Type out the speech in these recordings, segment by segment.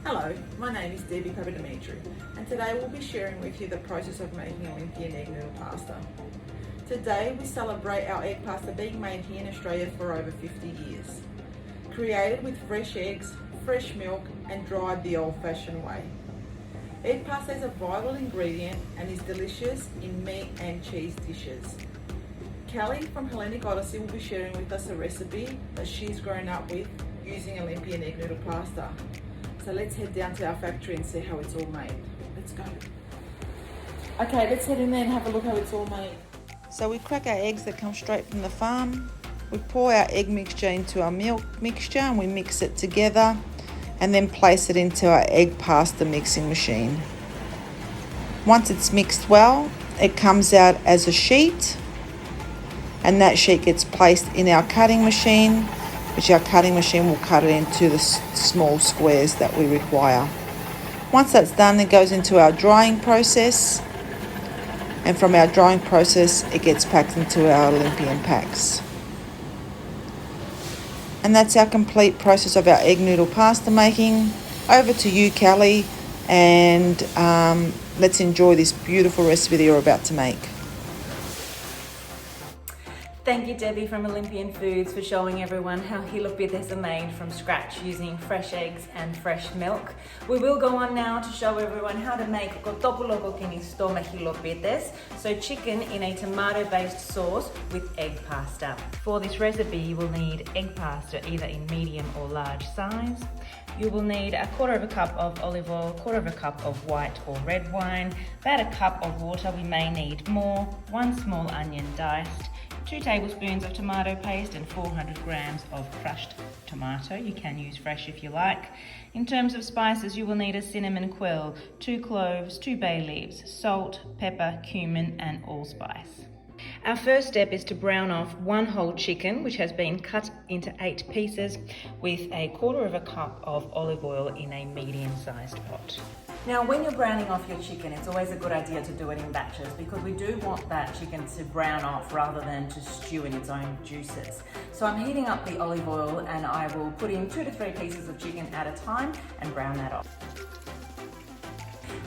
Hello, my name is Debbie Papadimitriou, and today we'll be sharing with you the process of making Olympian egg noodle pasta. Today we celebrate our egg pasta being made here in Australia for over 50 years. Created with fresh eggs, fresh milk and dried the old-fashioned way. Egg pasta is a vital ingredient and is delicious in meat and cheese dishes. Callie from Hellenic Odyssey will be sharing with us a recipe that she's grown up with using Olympian egg noodle pasta. So let's head down to our factory and see how it's all made. Let's go. Okay, let's head in there and have a look how it's all made. So we crack our eggs that come straight from the farm. We pour our egg mixture into our milk mixture and we mix it together and then place it into our egg pasta mixing machine. Once it's mixed well, it comes out as a sheet, and that sheet gets placed in our cutting machine, which our cutting machine will cut it into the small squares that we require. Once that's done, it goes into our drying process, and from our drying process it gets packed into our Olympian packs. And that's our complete process of our egg noodle pasta making. Over to you, Callie, and let's enjoy this beautiful recipe that you're about to make. Thank you, Debbie from Olympian Foods, for showing everyone how hilopites are made from scratch using fresh eggs and fresh milk. We will go on now to show everyone how to make kotopoulo kinistome hilopites, so chicken in a tomato-based sauce with egg pasta. For this recipe, you will need egg pasta either in medium or large size. You will need 1/4 cup of olive oil, 1/4 cup of white or red wine, about 1 cup of water, we may need more, 1 small onion diced, 2 tablespoons of tomato paste and 400 grams of crushed tomato. You can use fresh if you like. In terms of spices, you will need a cinnamon quill, 2 cloves, 2 bay leaves, salt, pepper, cumin and allspice. Our first step is to brown off 1 whole chicken, which has been cut into 8 pieces, with 1/4 cup of olive oil in a medium-sized pot. Now, when you're browning off your chicken, it's always a good idea to do it in batches because we do want that chicken to brown off rather than to stew in its own juices. So I'm heating up the olive oil and I will put in 2 to 3 pieces of chicken at a time and brown that off.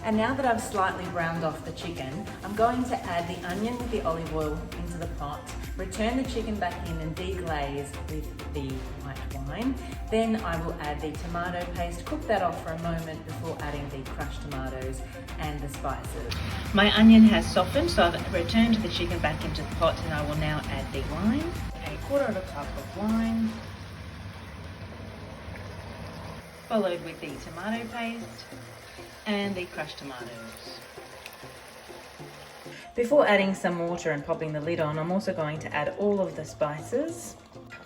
And now that I've slightly browned off the chicken, I'm going to add the onion with the olive oil into the pot, return the chicken back in and deglaze with the white wine. Then I will add the tomato paste, cook that off for a moment before adding the crushed tomatoes and the spices. My onion has softened, so I've returned the chicken back into the pot and I will now add the wine. 1/4 cup of wine, followed with the tomato paste and the crushed tomatoes. Before adding some water and popping the lid on, I'm also going to add all of the spices.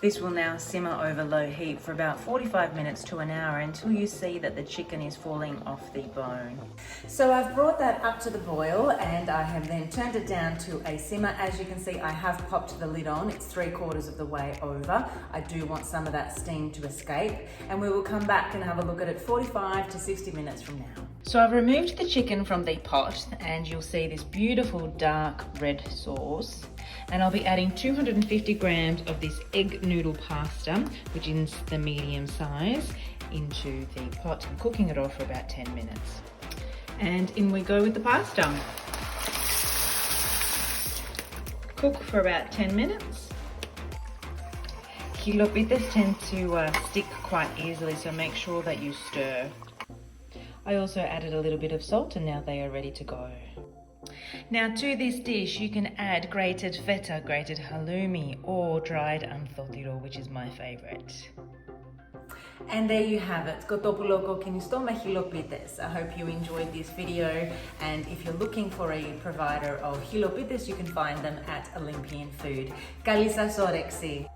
This will now simmer over low heat for about 45 minutes to an hour until you see that the chicken is falling off the bone. So I've brought that up to the boil and I have then turned it down to a simmer. As you can see, I have popped the lid on. It's 3/4 of the way over. I do want some of that steam to escape, and we will come back and have a look at it 45 to 60 minutes from now. So I've removed the chicken from the pot and you'll see this beautiful dark red sauce. And I'll be adding 250 grams of this egg noodle pasta, which is the medium size, into the pot and cooking it off for about 10 minutes. And in we go with the pasta. Cook for about 10 minutes. Hilopites tend to stick quite easily, so make sure that you stir. I also added a little bit of salt and now they are ready to go. Now to this dish you can add grated feta, grated halloumi or dried amthotiro, which is my favourite. And there you have it, kotopoulo kinistome hilopites. I hope you enjoyed this video, and if you're looking for a provider of hilopites, you can find them at Olympian Food. Καλή σας όρεξη!